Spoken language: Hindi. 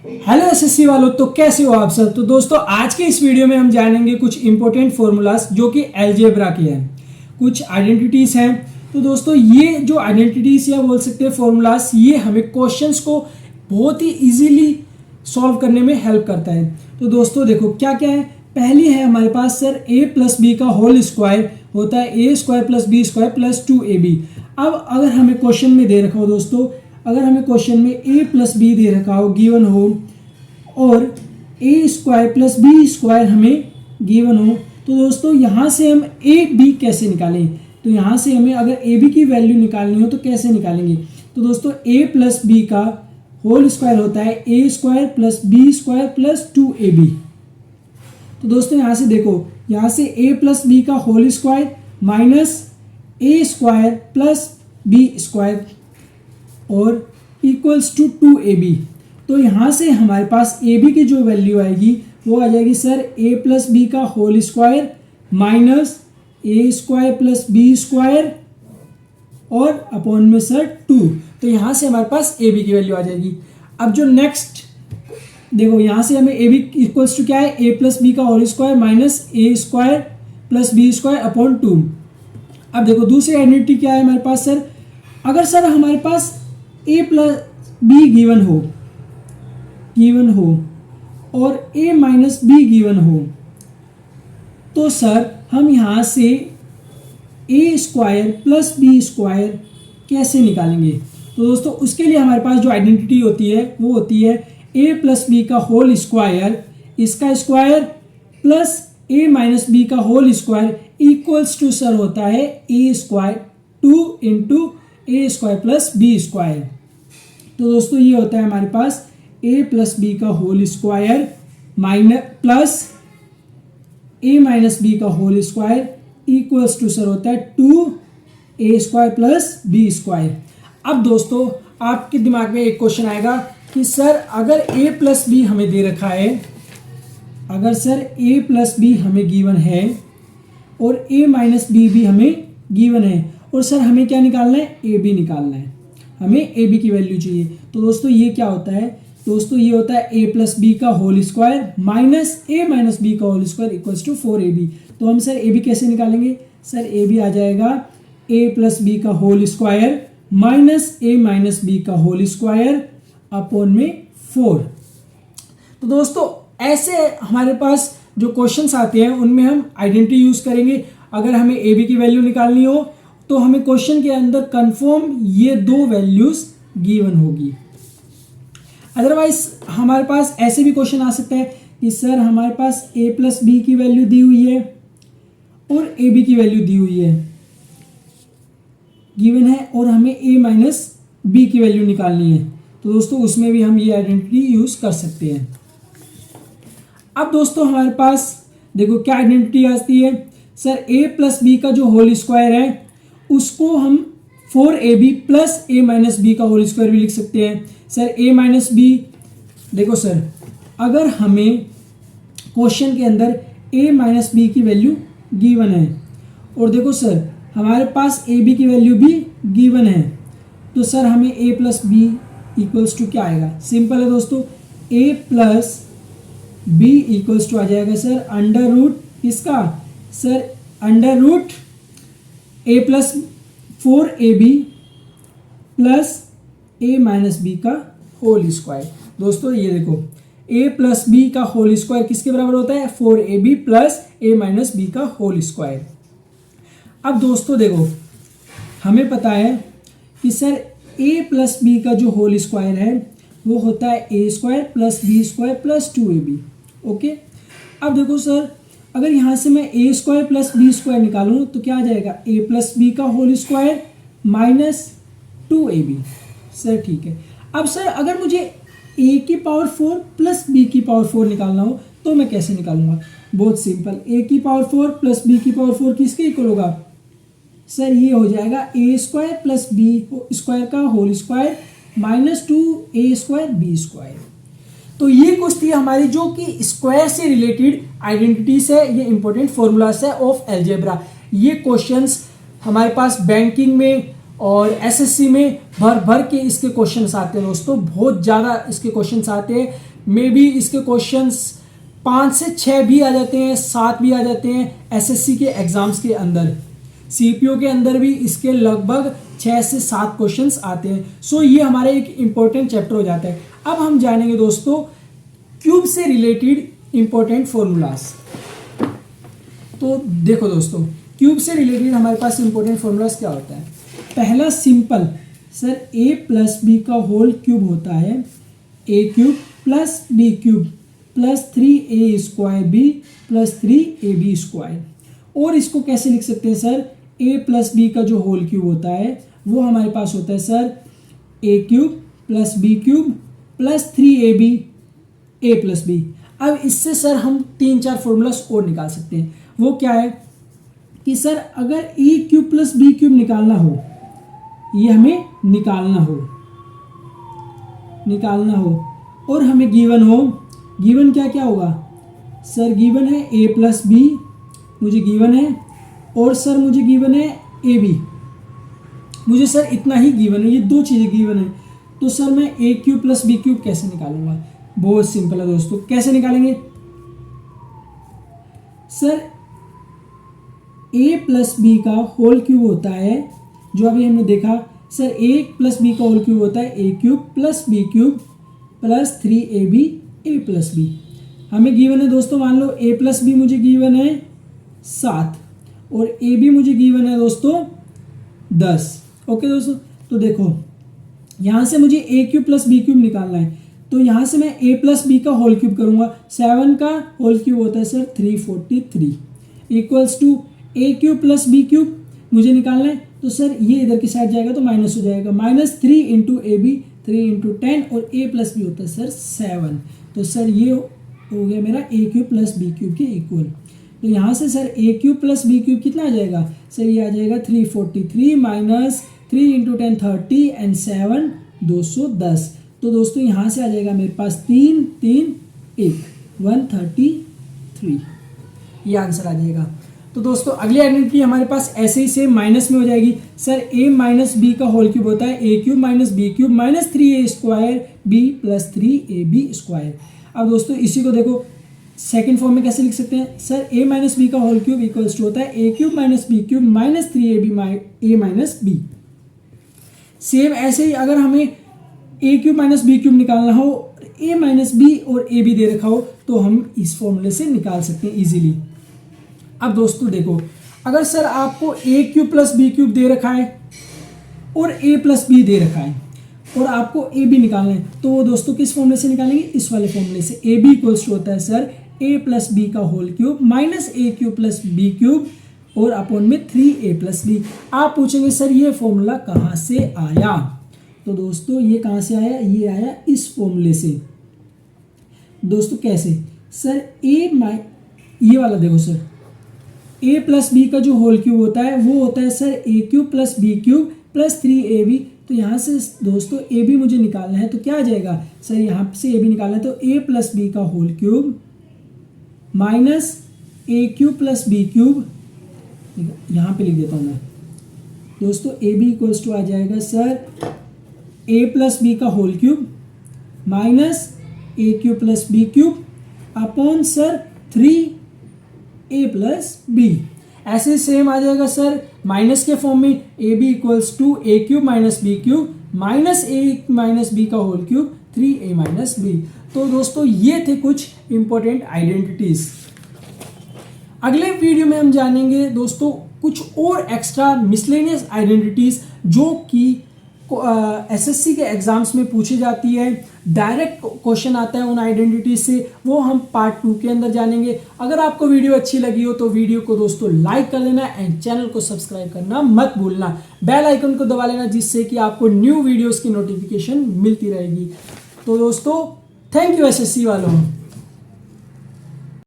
हेलो एसएससी वालों, तो कैसे हो आप सब। तो दोस्तों आज के इस वीडियो में हम जानेंगे कुछ इंपॉर्टेंट फॉर्मूलाज जो कि अलजेब्रा के हैं, कुछ आइडेंटिटीज हैं। तो दोस्तों ये जो आइडेंटिटीज या बोल सकते हैं फॉर्मूलाज, ये हमें क्वेश्चंस को बहुत ही इजीली सॉल्व करने में हेल्प करता है। तो दोस्तों देखो क्या क्या है। पहली है हमारे पास सर a प्लस बी का होल स्क्वायर होता है a square plus B square plus 2ab। अब अगर हमें क्वेश्चन में दे रखा हो दोस्तों, अगर हमें क्वेश्चन में a प्लस बी दे रखा हो, गिवन हो, और ए स्क्वायर प्लस बी स्क्वायर हमें गिवन हो, तो दोस्तों यहाँ से हम ए बी कैसे निकालें। तो यहाँ से हमें अगर ए बी की वैल्यू निकालनी हो तो कैसे निकालेंगे। तो दोस्तों ए प्लस बी का होल स्क्वायर होता है a square plus B square plus 2ab। तो दोस्तों यहाँ से देखो, यहाँ से a प्लस बी का whole square minus a square plus B square और इक्वल्स टू 2ab। तो यहाँ से हमारे पास ab की जो वैल्यू आएगी वो आ जाएगी सर a प्लस बी का whole square minus a square plus B square और अपॉन में सर 2। तो यहाँ से हमारे पास ab की वैल्यू आ जाएगी। अब जो नेक्स्ट देखो, यहाँ से हमें ab इक्वल्स टू क्या है, a प्लस बी का whole square minus a square plus B square upon 2। अब देखो दूसरी आइडेंटिटी क्या है हमारे पास सर, अगर सर हमारे पास a प्लस बी गिवन हो और a माइनस बी गिवन हो, तो सर हम यहाँ से a square plus B square कैसे निकालेंगे। तो दोस्तों उसके लिए हमारे पास जो आइडेंटिटी होती है वो होती है a प्लस बी का होल स्क्वायर, इसका square plus a minus B का whole square equals to sir होता है a square 2 into a square plus B square. तो दोस्तों ये होता है हमारे पास a प्लस बी का whole square minus plus a minus B का whole square equals to sir होता है 2a square plus B square. अब दोस्तों आपके दिमाग में एक क्वेश्चन आएगा कि सर अगर a प्लस बी हमें दे रखा है, अगर सर a प्लस बी हमें गिवन है और a माइनस बी भी हमें गिवन है, और सर हमें क्या निकालना है, a b निकालना है, हमें a b की वैल्यू चाहिए। तो दोस्तों ये क्या होता है, दोस्तों ये होता है a प्लस बी का whole square minus a minus B का whole square equals to 4ab। तो हम सर a b कैसे निकालेंगे, सर a b आ जाएगा a प्लस बी का whole square minus a minus B का होल स्क्वायर अपॉन में 4। तो दोस्तों ऐसे हमारे पास जो क्वेश्चंस आते हैं उनमें हम आइडेंटिटी यूज करेंगे। अगर हमें ए बी की वैल्यू निकालनी हो तो हमें क्वेश्चन के अंदर कंफर्म ये दो वैल्यूज गिवन होगी। अदरवाइज हमारे पास ऐसे भी क्वेश्चन आ सकता है कि सर हमारे पास a प्लस बी की वैल्यू दी हुई है और ए बी की वैल्यू दी हुई है, गिवन है, और हमें a माइनस बी की वैल्यू निकालनी है। तो दोस्तों उसमें भी हम ये आइडेंटिटी यूज कर सकते हैं। अब दोस्तों हमारे पास देखो क्या आइडेंटिटी आती है, सर a प्लस बी का जो होल स्क्वायर है उसको हम 4ab plus a minus B का होल स्क्वायर भी लिख सकते हैं। सर a माइनस बी, देखो सर अगर हमें क्वेश्चन के अंदर a माइनस बी की वैल्यू गिवन है और देखो सर हमारे पास a b की वैल्यू भी गिवन है, तो सर हमें a plus B equals to क्या आएगा, सिंपल है दोस्तों, a plus B equals to आ जाएगा सर अंडर रूट इसका, sir under root a plus 4ab plus a minus B का होल स्क्वायर। दोस्तों ये देखो a प्लस बी का होल स्क्वायर किसके बराबर होता है, 4ab plus a minus B का होल स्क्वायर। अब दोस्तों देखो हमें पता है कि सर a प्लस बी का जो होल स्क्वायर है वो होता है a square plus B square plus 2ab। Okay, अब देखो सर अगर यहाँ से मैं a square plus B square निकालूँ तो क्या आ जाएगा, a प्लस बी का whole square minus 2ab। Sir ठीक है, अब सर अगर मुझे a की पावर 4 प्लस b की पावर 4 निकालना हो तो मैं कैसे निकालूंगा, बहुत सिंपल, a की पावर 4 प्लस b की पावर 4 किसके इक्वल होगा, सर ये हो जाएगा a square plus B square का whole square minus 2a square B square. तो ये कुछ थी हमारी जो कि स्क्वायर से रिलेटेड आइडेंटिटीज है, ये इंपॉर्टेंट फॉर्मूलाज है ऑफ अलजेब्रा। ये क्वेश्चंस हमारे पास बैंकिंग में और एसएससी में भर भर के इसके क्वेश्चंस आते हैं दोस्तों, बहुत ज़्यादा इसके क्वेश्चंस आते हैं। मे बी इसके क्वेश्चंस 5 से 6 भी आ जाते हैं, 7 भी आ जाते हैं एसएससी के एग्जाम्स के अंदर। सीपीओ के अंदर भी इसके लगभग 6 से 7 क्वेश्चंस आते हैं। सो ये हमारा एक इंपॉर्टेंट चैप्टर हो जाता है। अब हम जानेंगे दोस्तों क्यूब से रिलेटेड इंपॉर्टेंट फॉर्मूलाज। तो देखो दोस्तों, क्यूब से रिलेटेड हमारे पास इंपॉर्टेंट फॉर्मूलाज क्या होता है। पहला simple sir a plus B का होल क्यूब होता है a cube plus B cube plus 3a square b plus 3ab square. और इसको कैसे लिख सकते हैं सर, a प्लस बी का जो होल क्यूब होता है वो हमारे पास होता है sir a cube plus B cube plus 3ab a plus b. अब इससे सर हम 3-4 फॉर्मूलाज और निकाल सकते हैं। वो क्या है कि सर अगर a cube plus B cube निकालना हो, ये हमें निकालना हो और हमें गिवन हो, गिवन क्या क्या होगा सर, गिवन है a प्लस बी मुझे गिवन है, और सर मुझे गिवन है ए बी, मुझे सर इतना ही गिवन है, ये 2 चीज़ें गिवन है। तो सर मैं a cube plus B cube कैसे निकालूंगा, बहुत सिंपल है दोस्तों। कैसे निकालेंगे सर, a प्लस बी का होल क्यूब होता है, जो अभी हमने देखा सर a प्लस बी का होल क्यूब होता है a cube plus B cube plus 3ab a plus b. हमें गिवन है दोस्तों, मान लो a प्लस बी मुझे गिवन है 7 और a b मुझे गिवन है दोस्तों 10। ओके दोस्तों, तो देखो यहाँ से मुझे a cube plus B cube निकालना है, तो यहाँ से मैं a प्लस बी का होल क्यूब करूँगा। 7 का होल क्यूब होता है sir 343 equals to a cube plus B cube मुझे निकालना है, तो सर ये इधर की साइड जाएगा तो माइनस हो जाएगा, -3 इंटू ए बी 3 इंटू 10 और a प्लस बी होता है सर 7। तो सर ये हो गया मेरा a cube plus B cube के इक्वल। तो यहाँ से sir a cube plus B cube कितना आ जाएगा सर, ये आ जाएगा 343 माइनस 3 इंटू 10 30 एंड 7 210। तो दोस्तों यहाँ से आ जाएगा मेरे पास 3 3 1 133, ये आंसर आ जाएगा। तो दोस्तों अगली आइडेंटिटी हमारे पास ऐसे ही सेम माइनस में हो जाएगी। सर a माइनस बी का होल क्यूब होता है a cube minus b cube minus 3a square b plus 3ab square. अब दोस्तों इसी को देखो सेकंड फॉर्म में कैसे लिख सकते हैं सर, a माइनस बी का होल क्यूब इक्वल्स टू होता है a cube minus b cube minus 3ab a minus b. Same ऐसे ही अगर हमें a cube minus b cube निकालना हो, a माइनस बी और a बी दे रखा हो, तो हम इस फॉर्मूले से निकाल सकते हैं इजीली। अब दोस्तों देखो, अगर सर आपको a cube plus B cube दे रखा है और a प्लस बी दे रखा है और आपको a b निकालना है, तो वो दोस्तों किस फॉर्मूले से निकालेंगे, इस वाले फॉर्मूले से। a b इक्वल्स टू होता है सर a प्लस बी का whole cube minus a cube plus B cube और अपॉन में 3a प्लस बी। आप पूछेंगे सर ये फॉर्मूला कहाँ से आया, तो दोस्तों ये कहाँ से आया, ये आया इस फॉर्मूले से। दोस्तों कैसे सर, ये वाला देखो सर, a प्लस बी का जो होल क्यूब होता है वो होता है sir a cube plus B cube plus 3ab। तो यहाँ से दोस्तों a b मुझे निकालना है, तो क्या आ जाएगा सर, यहाँ से a b निकालना है तो a प्लस बी का whole cube minus a cube plus B cube, यहाँ पे लिख देता हूँ मैं दोस्तों, a b इक्वल्स टू आ जाएगा सर a प्लस बी का whole cube minus a cube plus B cube upon sir 3a plus b. ऐसे सेम आ जाएगा सर माइनस के फॉर्म में, a b equals to a cube minus b cube minus a minus B का whole cube 3a minus b. तो दोस्तों ये थे कुछ इंपॉर्टेंट आइडेंटिटीज। अगले वीडियो में हम जानेंगे दोस्तों कुछ और एक्स्ट्रा मिसलेनियस आइडेंटिटीज जो कि एसएससी के एग्जाम्स में पूछी जाती है, डायरेक्ट क्वेश्चन आता है उन आइडेंटिटीज से, वो हम पार्ट 2 के अंदर जानेंगे। अगर आपको वीडियो अच्छी लगी हो तो वीडियो को दोस्तों लाइक कर लेना एंड चैनल को सब्सक्राइब करना मत भूलना, बेल आइकन को दबा लेना जिससे कि आपको न्यू वीडियोस की नोटिफिकेशन मिलती रहेगी। तो दोस्तों थैंक यू एसएससी वालों।